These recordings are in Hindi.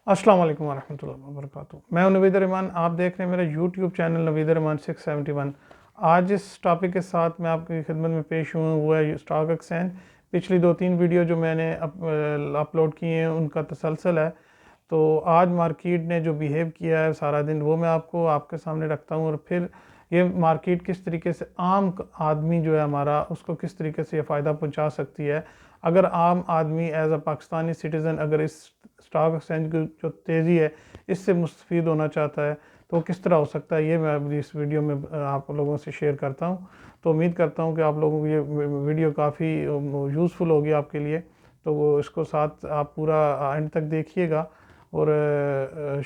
अस्सलाम वालेकुम वरहमतुल्लाहि वबरकातुहू। मैं हूं नवीद रहमान, आप देख रहे हैं मेरा यूट्यूब चैनल नवीद रहमान 671। आज इस टॉपिक के साथ मैं आपकी खिदमत में पेश हुआ है स्टॉक एक्सचेंज। पिछली 2-3 वीडियो जो मैंने अपलोड किए हैं उनका तसलसल है। तो आज मार्केट ने जो बिहेव किया है सारा दिन वो मैं आपके सामने रखता हूँ, और फिर ये मार्केट किस तरीके से आम आदमी जो है हमारा उसको किस तरीके से ये फ़ायदा पहुँचा सकती है। अगर आम आदमी एज अ पाकिस्तानी सिटीज़न अगर इस स्टॉक एक्सचेंज की जो तेज़ी है इससे मुस्तफ़ीद होना चाहता है तो किस तरह हो सकता है, ये मैं अभी इस वीडियो में आप लोगों से शेयर करता हूँ। तो उम्मीद करता हूँ कि आप लोगों को ये वीडियो काफ़ी यूज़फुल होगी आपके लिए। तो वो इसको साथ आप पूरा एंड तक देखिएगा और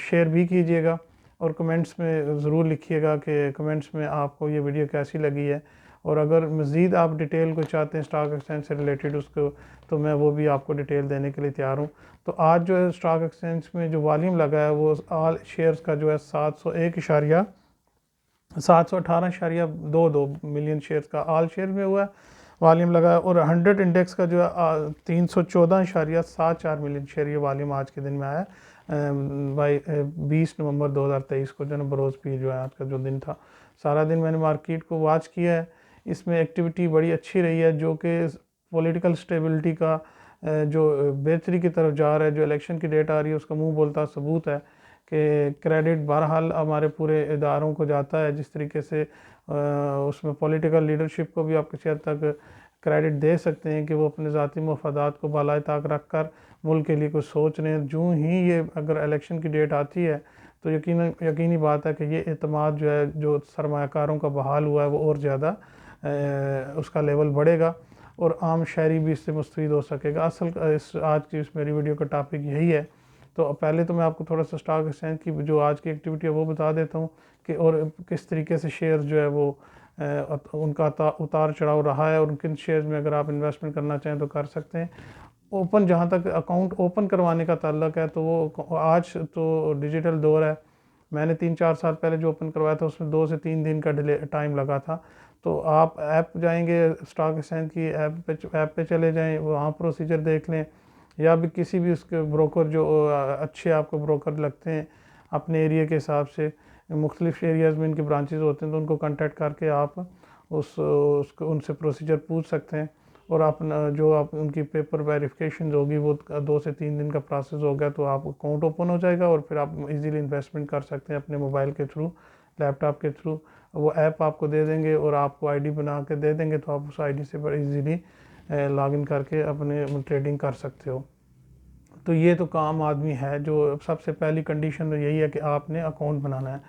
शेयर भी कीजिएगा, और कमेंट्स में ज़रूर लिखिएगा कि कमेंट्स में आपको ये वीडियो कैसी लगी है। और अगर मज़ीद आप डिटेल को चाहते हैं स्टॉक एक्सचेंज से रिलेटेड उसको, तो मैं वो भी आपको डिटेल देने के लिए तैयार हूँ। तो आज जो है स्टॉक एक्सचेंज में जो वॉल्यूम लगा है वो ऑल शेयर्स का जो है 718.22 मिलियन शेयर्स का ऑल शेयर में हुआ है वॉल्यूम लगा है, और 100 इंडेक्स का जो है 314.74 मिलियन शेयर ये वॉल्यूम आज के दिन में आया है। बाई 20 नवंबर 2023 को जो है बरोज़ पीर जो है आज का जो दिन था। सारा दिन मैंने मार्केट को वॉच किया है, इसमें एक्टिविटी बड़ी अच्छी रही है जो कि पॉलिटिकल स्टेबिलिटी का जो बेहतरी की तरफ जा रहा है। जो इलेक्शन की डेट आ रही है उसका मुंह बोलता सबूत है कि क्रेडिट बहरहाल हमारे पूरे इदारों को जाता है। जिस तरीके से उसमें पॉलिटिकल लीडरशिप को भी आप किसी हद तक क्रेडिट दे सकते हैं कि वो अपने ज़ाती मफादात को बालाए ताक रख कर मुल्क के लिए कुछ सोच रहे हैं। जो ही ये अगर इलेक्शन की डेट आती है तो यकीनी बात है कि ये एतमाद जो है जो सरमायाकारों का बहाल हुआ है वो और ज़्यादा उसका लेवल बढ़ेगा और आम शहरी भी इससे मुस्तफ़ीद हो सकेगा। असल इस आज की इस मेरी वीडियो का टॉपिक यही है। तो पहले तो मैं आपको थोड़ा सा स्टॉक एक्सचेंज की जो आज की एक्टिविटी है वो बता देता हूँ कि और किस तरीके से शेयर जो है वो उनका उतार चढ़ाव रहा है, और किन शेयर्स में अगर आप इन्वेस्टमेंट करना चाहें तो कर सकते हैं। ओपन जहाँ तक अकाउंट ओपन करवाने का ताल्लुक है तो वो आज तो डिजिटल दौर है। मैंने 3-4 साल पहले जो ओपन करवाया था उसमें 2 से 3 दिन का डिले टाइम लगा था। तो आप ऐप जाएंगे स्टॉक एक्सचेंज की ऐप पे चले जाएं, वहाँ प्रोसीजर देख लें, या भी किसी भी उसके ब्रोकर जो अच्छे आपको ब्रोकर लगते हैं अपने एरिया के हिसाब से, मुख्तलिफ एरियाज़ में इनके ब्रांचेस होते हैं तो उनको कांटेक्ट करके आप उसको उनसे प्रोसीजर पूछ सकते हैं। और अपना जो आप उनकी पेपर वेरिफिकेशन होगी वो 2 से 3 दिन का प्रोसेस हो गया तो आप अकाउंट ओपन हो जाएगा, और फिर आप इजीली इन्वेस्टमेंट कर सकते हैं अपने मोबाइल के थ्रू, लैपटॉप के थ्रू। वो ऐप आपको दे देंगे और आपको आईडी बना के दे देंगे, तो आप उस आईडी से बड़े इजीली लॉगिन करके अपने ट्रेडिंग कर सकते हो। तो ये तो काम आदमी है जो सबसे पहली कंडीशन तो यही है कि आपने अकाउंट बनाना है।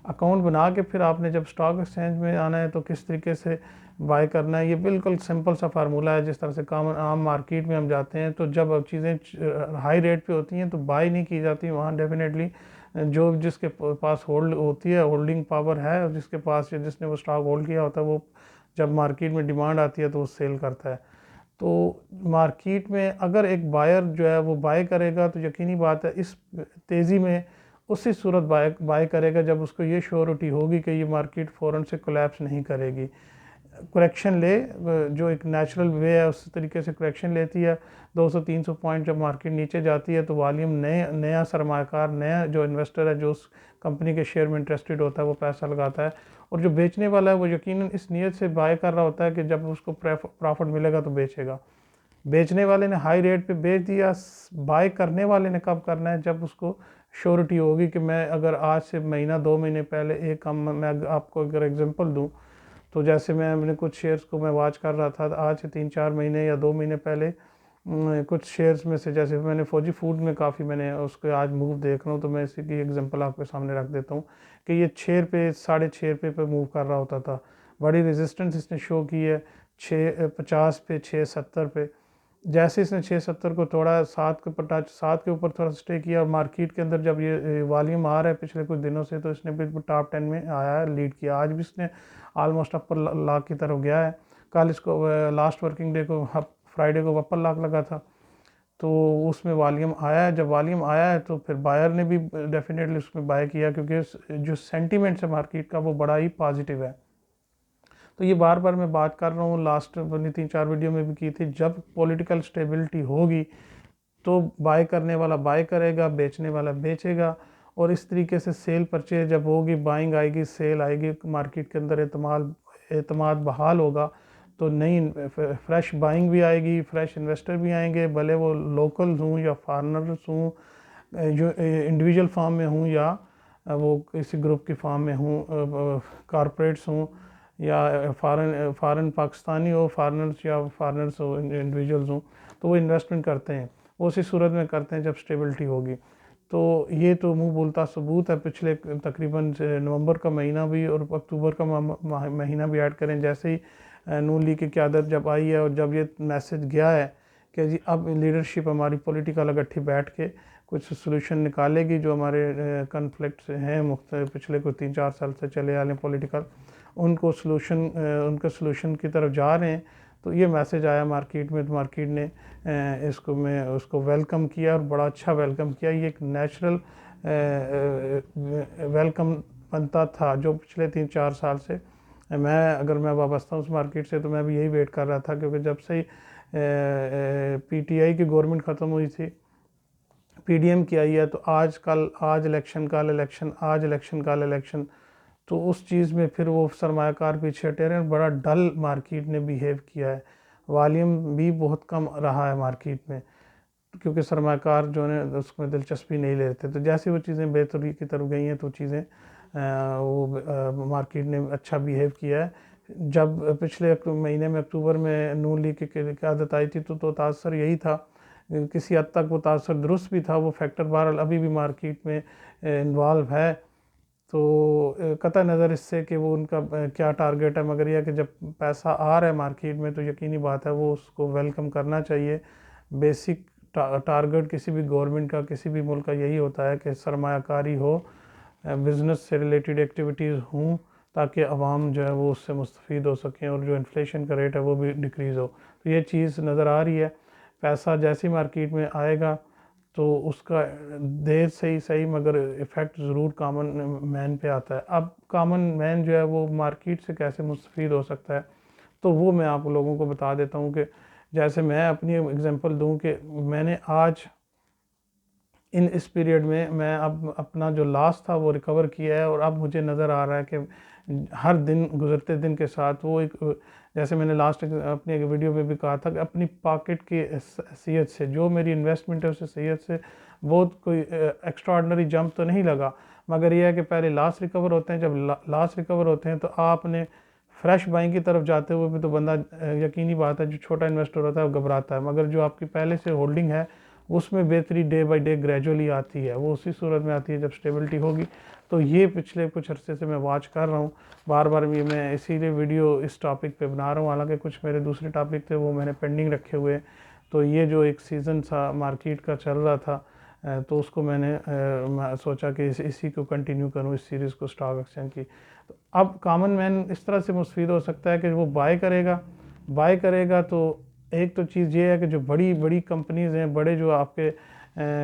अकाउंट बना के फिर आपने जब स्टॉक एक्सचेंज में आना है तो किस तरीके से बाय करना है, ये बिल्कुल सिंपल सा फार्मूला है। जिस तरह से कॉमन आम मार्केट में हम जाते हैं तो जब अब चीज़ें हाई रेट पे होती हैं तो बाय नहीं की जाती, वहाँ डेफिनेटली जो जिसके पास होल्ड होती है, होल्डिंग पावर है, जिसके पास जिसने वो स्टॉक होल्ड किया होता है, वो जब मार्केट में डिमांड आती है तो वो सेल करता है। तो मार्केट में अगर एक बायर जो है वो बाय करेगा तो यकीनी बात है इस तेज़ी में उसी सूरत बाय करेगा जब उसको ये श्योरिटी होगी कि ये मार्केट फ़ौरन से कोलैप्स नहीं करेगी, करेक्शन ले, जो एक नेचुरल वे है उस तरीके से करेक्शन लेती है। 200-300 पॉइंट जब मार्केट नीचे जाती है तो वॉल्यूम नया सरमाकार, नया जो इन्वेस्टर है जो उस कंपनी के शेयर में इंटरेस्टेड होता है वो पैसा लगाता है, और जो बेचने वाला है वो यकीनन इस नीयत से बाय कर रहा होता है कि जब उसको प्रॉफिट मिलेगा तो बेचेगा। बेचने वाले ने हाई रेट पे बेच दिया, बाय करने वाले ने कब करना है, जब उसको श्योरिटी होगी कि मैं अगर आज से महीना 2 महीने पहले एक कम, मैं आपको अगर एग्जांपल दूं तो जैसे मैं अपने कुछ शेयर्स को मैं वॉच कर रहा था आज से 3-4 महीने या 2 महीने पहले कुछ शेयर्स में से, जैसे मैंने फौजी फूड में काफ़ी मैंने उसके आज मूव देख रहा हूँ तो मैं इसी की एग्जांपल आपके सामने रख देता हूँ कि ये 6 रुपये 6.5 रुपये पे मूव कर रहा होता था। बड़ी रेजिस्टेंस इसने शो की है 6.50 पे, 6.70 पे। जैसे इसने 6.70 को तोड़ा, 7 के ऊपर थोड़ा स्टे किया, और मार्केट के अंदर जब ये वॉल्यूम आ रहा है पिछले कुछ दिनों से तो इसने बिल्कुल टॉप 10 में आया है, लीड किया। आज भी इसने ऑलमोस्ट अपर लाख की तरफ गया है। कल इसको लास्ट वर्किंग डे को फ्राइडे को अपर लाख लगा था, तो उसमें वॉल्यूम आया है। जब वॉल्यूम आया है तो फिर बायर ने भी डेफिनेटली उसमें बाय किया, क्योंकि जो सेंटीमेंट्स है मार्केट का वो बड़ा ही पॉजिटिव है। तो ये बार बार मैं बात कर रहा हूँ, लास्ट मैंने 3-4 वीडियो में भी की थी, जब पॉलिटिकल स्टेबिलिटी होगी तो बाय करने वाला बाय करेगा, बेचने वाला बेचेगा, और इस तरीके से सेल परचेज जब होगी, बाइंग आएगी, सेल आएगी, मार्केट के अंदर एतमाद बहाल होगा, तो नई फ्रेश बाइंग भी आएगी, फ्रेश इन्वेस्टर भी आएंगे, भले वो लोकल हों या फॉरेनर्स हों, जो इंडिविजुअल फार्म में हूँ या वो किसी ग्रुप की फार्म में हूँ, कॉरपोरेट्स हों या फ़ॉरेन पाकिस्तानी हो, फॉरेनर्स या फॉरेनर्स हो, इंडिविजुअल्स हों, तो वो इन्वेस्टमेंट करते हैं, वो उसी सूरत में करते हैं जब स्टेबिलिटी होगी। तो ये तो मुंह बोलता सबूत है। पिछले तकरीबन नवंबर का महीना भी और अक्टूबर का महीना भी ऐड करें, जैसे ही नून लीग की क़यादत जब आई है और जब ये मैसेज गया है कि जी अब लीडरशिप हमारी पॉलिटिकल इकट्ठी बैठ के कुछ सोल्यूशन निकालेगी, जो हमारे कन्फ्लिक्ट्स हैं मुख्तलिफ पिछले कोई 3-4 साल से चले आ रहे पॉलिटिकल, उनको उनके सोल्यूशन की तरफ जा रहे हैं। तो ये मैसेज आया मार्केट में, तो मार्केट ने उसको वेलकम किया और बड़ा अच्छा वेलकम किया। ये एक नेचुरल वेलकम बनता था जो पिछले 3-4 साल से अगर मैं वाबस्ता हूँ उस मार्केट से, तो मैं भी यही वेट कर रहा था, क्योंकि जब से ही पीटीआई की गवर्नमेंट ख़त्म हुई थी, पीडीएम की आई है, तो आज इलेक्शन कल इलेक्शन, आज इलेक्शन कल इलेक्शन, तो उस चीज़ में फिर वो सरमायाकार पीछे हटे रहे हैं। बड़ा डल मार्केट ने बिहेव किया है, वॉल्यूम भी बहुत कम रहा है मार्केट में, क्योंकि सरमायाकार जो है उसमें दिलचस्पी नहीं ले रहे थे। तो जैसे वो चीज़ें बेहतरी की तरफ गई हैं, तो चीज़ें वो मार्केट ने अच्छा बिहेव किया है। जब पिछले महीने में अक्टूबर में नून लीग की क़यादत आई थी, तो तासर यही था, किसी हद तक वो तासर दुरुस्त भी था, वो फैक्टर बहरहाल अभी भी मार्केट में इन्वॉल्व है। तो कतई नज़र इससे कि वो उनका क्या टारगेट है, मगर यह कि जब पैसा आ रहा है मार्केट में, तो यकीनी बात है वो उसको वेलकम करना चाहिए। बेसिक टारगेट किसी भी गवर्नमेंट का, किसी भी मुल्क का यही होता है कि सरमायाकारी हो, बिज़नेस से रिलेटेड एक्टिविटीज़ हों, ताकि अवाम जो है वो उससे मुस्तफ़ीद हो सकें और जो इन्फ्लेशन का रेट है वो भी डिक्रीज़ हो। तो ये चीज़ नज़र आ रही है। पैसा जैसी मार्केट में आएगा तो उसका देर से ही सही, मगर इफ़ेक्ट ज़रूर कॉमन मैन पे आता है। अब कॉमन मैन जो है वो मार्केट से कैसे मुस्तफ़ीद हो सकता है, तो वो मैं आप लोगों को बता देता हूँ कि जैसे मैं अपनी एग्जांपल दूँ कि मैंने आज इस पीरियड में मैं अब अपना जो लॉस था वो रिकवर किया है, और अब मुझे नज़र आ रहा है कि हर दिन गुज़रते दिन के साथ वो एक, जैसे मैंने लास्ट अपनी एक वीडियो में भी कहा था कि अपनी पॉकेट की हैसियत से, जो मेरी इन्वेस्टमेंट है उस हैसियत से बहुत कोई एक्स्ट्राऑर्डिनरी जंप तो नहीं लगा, मगर यह है कि पहले लॉस रिकवर होते हैं। जब लॉस रिकवर होते हैं तो आपने फ्रेश बाइंग की तरफ जाते हुए भी तो बंदा, यकीनी बात है जो छोटा इन्वेस्टर होता है वो घबराता है, मगर जो आपकी पहले से होल्डिंग है उसमें बेहतरी डे बाय डे ग्रेजुअली आती है, वो उसी सूरत में आती है जब स्टेबिलिटी होगी। तो ये पिछले कुछ अरसे से मैं वॉच कर रहा हूँ, बार बार मैं इसीलिए वीडियो इस टॉपिक पे बना रहा हूँ, हालांकि कुछ मेरे दूसरे टॉपिक थे वो मैंने पेंडिंग रखे हुए। तो ये जो एक सीज़न सा मार्केट का चल रहा था, तो उसको मैं सोचा कि इसी को कंटिन्यू करूँ, इस सीरीज़ को स्टॉक एक्सचेंज की। तो अब कॉमन मैन इस तरह से मुस्तफ़ीद हो सकता है कि वो बाय करेगा तो एक तो चीज़ ये है कि जो बड़ी बड़ी कंपनीज़ हैं, बड़े जो आपके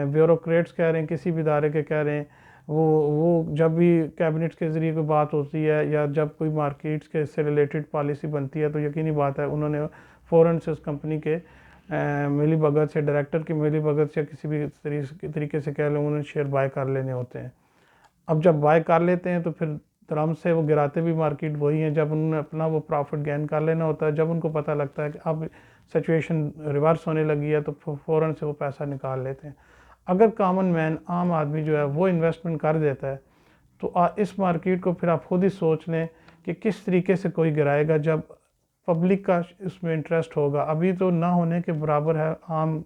ब्यूरोक्रेट्स कह रहे हैं, किसी भी इदारे के कह रहे हैं, वो जब भी कैबिनेट के ज़रिए कोई बात होती है या जब कोई मार्केट्स के से रिलेटेड पॉलिसी बनती है, तो यकीनी बात है उन्होंने फ़ौरन से उस कंपनी के मिली भगत से, डायरेक्टर की मिली भगत से, किसी भी तरीके से कह लें, उन्होंने शेयर बाय कर लेने होते हैं। अब जब बाय कर लेते हैं तो फिर धर्म से वो गिराते भी मार्केट वही हैं जब उन्होंने अपना वो प्रॉफिट गेन कर लेना होता है। जब उनको पता लगता है कि अब सिचुएशन रिवर्स होने लगी है, तो फ़ौरन से वो पैसा निकाल लेते हैं। अगर कॉमन मैन, आम आदमी जो है वो इन्वेस्टमेंट कर देता है, तो इस मार्केट को फिर आप खुद ही सोच लें कि किस तरीके से कोई गिराएगा जब पब्लिक का इसमें इंटरेस्ट होगा। अभी तो ना होने के बराबर है आम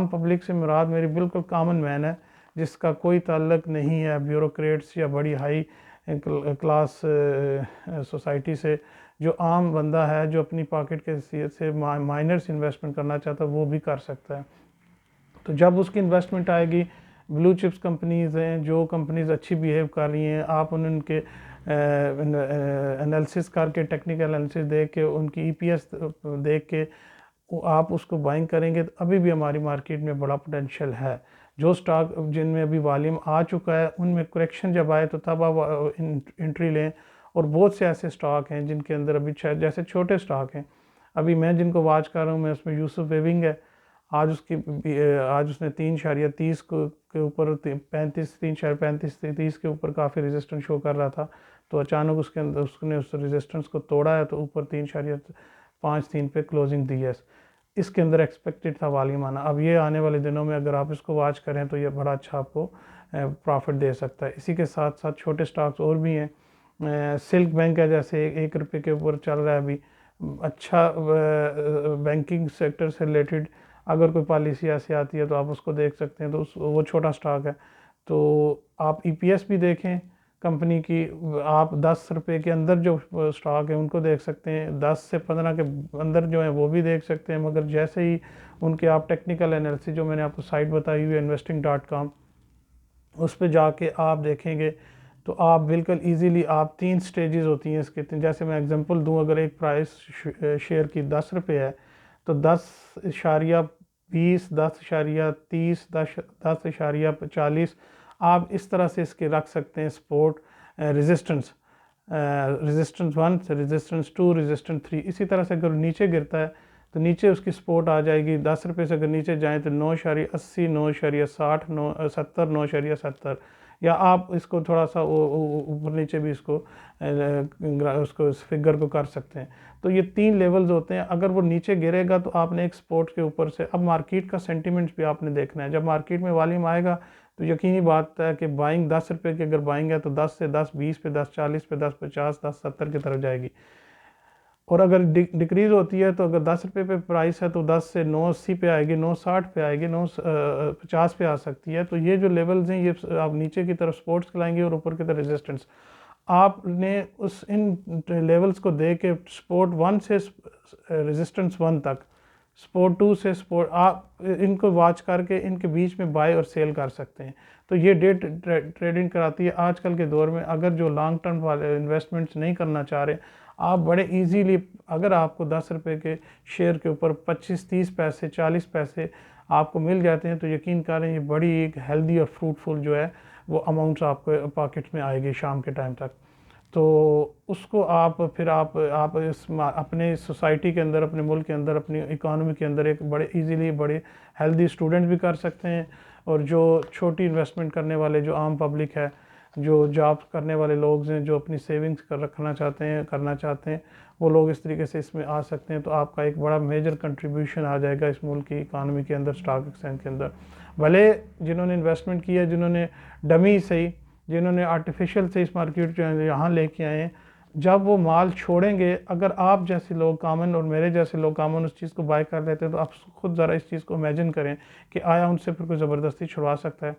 पब्लिक से मुराद मेरी बिल्कुल कॉमन मैन है, जिसका कोई ताल्लुक नहीं है ब्यूरोक्रेट्स या बड़ी हाई क्लास सोसाइटी से। जो आम बंदा है जो अपनी पॉकेट के हैसियत से माइनर्स इन्वेस्टमेंट करना चाहता है, वो भी कर सकता है। तो जब उसकी इन्वेस्टमेंट आएगी, ब्लू चिप्स कंपनीज़ हैं, जो कंपनीज़ अच्छी बिहेव कर रही हैं, आप उनके एनालिसिस करके, टेक्निकल एनालिसिस देख के, उनकी ईपीएस देख के आप उसको बाइंग करेंगे, तो अभी भी हमारी मार्केट में बड़ा पोटेंशियल है। जो स्टॉक जिनमें अभी वॉल्यूम आ चुका है, उनमें करेक्शन जब आए तो तब आप एंट्री लें। और बहुत से ऐसे स्टॉक हैं जिनके अंदर अभी जैसे छोटे स्टॉक हैं, अभी मैं जिनको वॉच कर रहा हूँ, मैं उसमें यूसुफ वेविंग है, आज उसने 3.30 को के ऊपर 35 3.35 के ऊपर काफ़ी रेजिस्टेंस शो कर रहा था, तो अचानक उसके अंदर उसने उस रेजिस्टेंस को तोड़ा है, तो ऊपर 3.53 पे क्लोजिंग दी है। इसके अंदर एक्सपेक्टेड था वॉल्यूम आना। अब ये आने वाले दिनों में अगर आप इसको वॉच करें तो ये बड़ा अच्छा आपको प्रॉफिट दे सकता है। इसी के साथ साथ छोटे स्टॉक्स और भी हैं। सिल्क बैंक है, जैसे 1 रुपये के ऊपर चल रहा है अभी। अच्छा बैंकिंग सेक्टर से रिलेटेड अगर कोई पॉलिसी ऐसी आती है तो आप उसको देख सकते हैं, तो वो छोटा स्टॉक है। तो आप ईपीएस भी देखें कंपनी की। आप 10 रुपये के अंदर जो स्टॉक है उनको देख सकते हैं, 10 से 15 के अंदर जो है वो भी देख सकते हैं। मगर जैसे ही उनके आप टेक्निकल एनालिसिस, जो मैंने आपको साइट बताई हुई है investing.com, उस पर जाके आप देखेंगे तो आप बिल्कुल इजीली, आप 3 स्टेजेस होती हैं इसके। जैसे मैं एग्जांपल दूं, अगर एक प्राइस शेयर की 10 रुपये है तो 10.20, 10.30, 10.40, आप इस तरह से इसके रख सकते हैं सपोर्ट, रेजिस्टेंस, रेजिस्टेंस 1 से रेजिस्टेंस 2, रेजिस्टेंस 3। इसी तरह से अगर नीचे गिरता है तो नीचे उसकी सपोर्ट आ जाएगी। 10 रुपये से अगर नीचे जाएँ तो 9.80, 9.60, 9.70, 9.70। या आप इसको थोड़ा सा ऊपर नीचे भी इसको उसको इस फिगर को कर सकते हैं। तो ये 3 लेवल्स होते हैं। अगर वो नीचे गिरेगा तो आपने एक सपोर्ट के ऊपर से, अब मार्केट का सेंटीमेंट्स भी आपने देखना है। जब मार्केट में वॉल्यूम आएगा तो यकीनी बात है कि बाइंग 10 रुपये की अगर बाइंग है तो 10 से 10.20 पे, 10.40 पे, 10.50, 10.70 की तरफ जाएगी। और अगर डिक्रीज़ होती है तो अगर 10 रुपये पे प्राइस है तो 10 से 9.80 पे आएगी, 9.60 पे आएगी, 9.50 पे आ सकती है। तो ये जो लेवल्स हैं ये आप नीचे की तरफ सपोर्ट्स कहलाएंगे और ऊपर की तरफ रेजिस्टेंस। आपने उस इन लेवल्स को दे के सपोर्ट 1 से रेजिस्टेंस 1 तक, सपोर्ट 2 से सपोर्ट, आप इनको वॉच करके इनके बीच में बाय और सेल कर सकते हैं। तो ये डे ट्रेडिंग कराती है आजकल के दौर में। अगर जो लॉन्ग टर्म वाले इन्वेस्टमेंट्स नहीं करना चाह रहे, आप बड़े इजीली, अगर आपको 10 रुपये के शेयर के ऊपर 25-30 पैसे, 40 पैसे आपको मिल जाते हैं तो यकीन करें ये बड़ी एक हेल्दी और फ्रूटफुल जो है वो अमाउंट्स आपको पॉकेट में आएगी शाम के टाइम तक। तो उसको आप फिर आप इस अपने सोसाइटी के अंदर, अपने मुल्क के अंदर, अपनी इकोनॉमी के अंदर एक बड़े इजीली बड़े हेल्दी स्टूडेंट भी कर सकते हैं। और जो छोटी इन्वेस्टमेंट करने वाले जो आम पब्लिक है, जो जॉब करने वाले लोग हैं, जो अपनी सेविंग्स करना चाहते हैं, वो लोग इस तरीके से इसमें आ सकते हैं। तो आपका एक बड़ा मेजर कंट्रीब्यूशन आ जाएगा इस मुल्क की इकानमी के अंदर, स्टॉक एक्सचेंज के अंदर। भले जिन्होंने इन्वेस्टमेंट किया, जिन्होंने डमी से ही, जिन्होंने आर्टिफिशियल से इस मार्केट जो है यहाँ लेके आए हैं, जब वो माल छोड़ेंगे, अगर आप जैसे लोग कामन और मेरे जैसे लोग कामन उस चीज़ को बाय कर लेते हैं तो आप खुद ज़रा इस चीज़ को इमेजिन करें कि आया उनसे फिर कोई ज़बरदस्ती छुड़वा सकता है?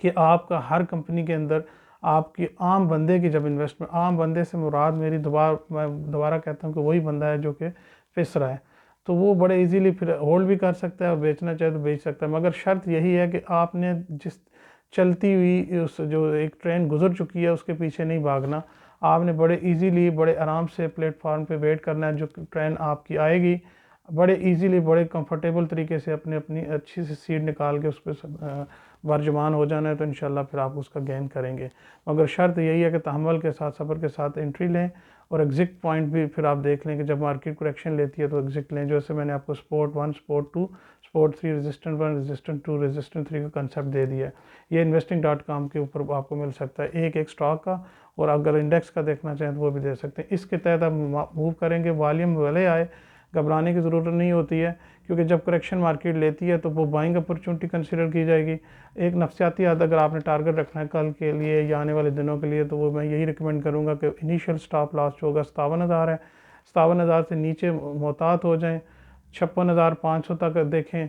कि आपका हर कंपनी के अंदर आपकी आम बंदे की जब इन्वेस्टमेंट, आम बंदे से मुराद मेरी मैं दोबारा कहता हूँ कि वही बंदा है जो कि पिस रहा है, तो वो बड़े इजीली फिर होल्ड भी कर सकता है और बेचना चाहे तो बेच सकता है। मगर शर्त यही है कि आपने जिस चलती हुई उस जो एक ट्रेन गुजर चुकी है उसके पीछे नहीं भागना। आपने बड़े इजीली, बड़े आराम से प्लेटफॉर्म पे वेट करना है, जो ट्रेन आपकी आएगी बड़े इजीली, बड़े कंफर्टेबल तरीके से अपनी अपनी अच्छी सी सीट निकाल के उस पर वर्जमान हो जाना है, तो इंशाल्लाह फिर आप उसका गेन करेंगे। मगर शर्त यही है कि तहम्मुल के साथ, सब्र के साथ एंट्री लें और एग्जिट पॉइंट भी फिर आप देख लें कि जब मार्केट करेक्शन लेती है तो एग्जिट लें। जैसे मैंने आपको support 1, support 2, support 3, resistant 1, resistant 2, resistant 3 का कंसेप्ट दे दिया है। ये investing.com के ऊपर आपको मिल सकता है एक स्टॉक का, और अगर इंडेक्स का देखना चाहें तो वो भी दे सकते हैं। इसके तहत आप मूव करेंगे, वॉल्यूम भले आए, घबराने की ज़रूरत नहीं होती है, क्योंकि जब करेक्शन मार्केट लेती है तो वो बाइंग अपॉर्चुनिटी कंसीडर की जाएगी। एक नफसियाती आदत अगर आपने टारगेट रखना है कल के लिए या आने वाले दिनों के लिए, तो वो मैं यही रिकमेंड करूँगा कि इनिशियल स्टॉप लॉस जो होगा 57,000 है, 57,000 से नीचे मोहतात हो जाएँ। 56,500 तक देखें,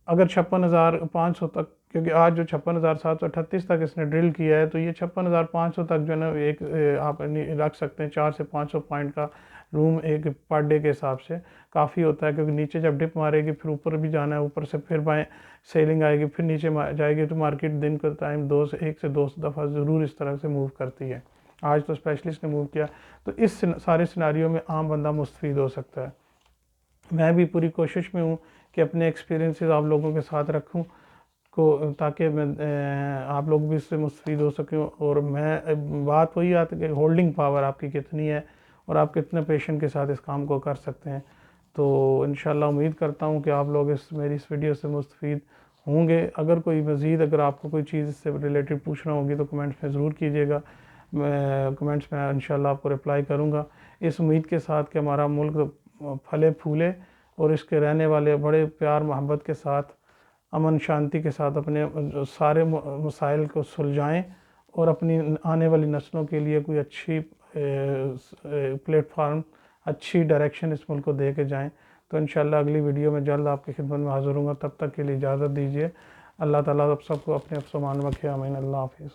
अगर 56,500 तक, क्योंकि आज जो 56,738 तक इसने ड्रिल किया है, तो ये 56,500 तक जो है ना एक आप रख सकते हैं। 400 से 500 पॉइंट का रूम एक पर डे के हिसाब से काफ़ी होता है, क्योंकि नीचे जब डिप मारेगी फिर ऊपर भी जाना है, ऊपर से फिर बाएं सेलिंग आएगी, फिर नीचे जाएगी, तो मार्केट दिन का टाइम 1 से 2 दफ़ा ज़रूर इस तरह से मूव करती है। आज तो स्पेशलिस्ट ने मूव किया, तो इस सारे सिनारियों में आम बंदा मुस्तफ़ीद हो सकता है। मैं भी पूरी कोशिश में हूँ कि अपने एक्सपीरियंसेस आप लोगों के साथ रखूँ को, ताकि मैं आप लोग भी इससे मुस्तफ़ीद हो सकें। और मैं बात वही आती है कि होल्डिंग पावर आपकी कितनी है और आप कितने पेशेंस के साथ इस काम को कर सकते हैं। तो इंशाल्लाह उम्मीद करता हूँ कि आप लोग मेरी इस वीडियो से मुस्तफ़ीद होंगे। अगर कोई मज़ीद अगर आपको कोई चीज़ इससे रिलेटेड पूछना होगी तो कमेंट्स में ज़रूर कीजिएगा, मैं कमेंट्स में इंशाल्लाह आपको रिप्लाई करूँगा। इस उम्मीद के साथ कि हमारा मुल्क फले फूले और इसके रहने वाले बड़े प्यार मोहब्बत के साथ, अमन शांति के साथ अपने सारे मसाइल को सुलझाएँ और अपनी आने वाली नस्लों के लिए कोई अच्छी प्लेटफार्म, अच्छी डायरेक्शन इस मुल्क को दे के जाएँ। तो इंशाल्लाह अगली वीडियो में जल्द आपकी खिदमत में हाज़िर हूँगा। तब तक के लिए इजाज़त दीजिए। अल्लाह ताला आप सबको अपने अफ़्स-ओ-मान रखे। आमीन। अल्लाह हाफ़िज़।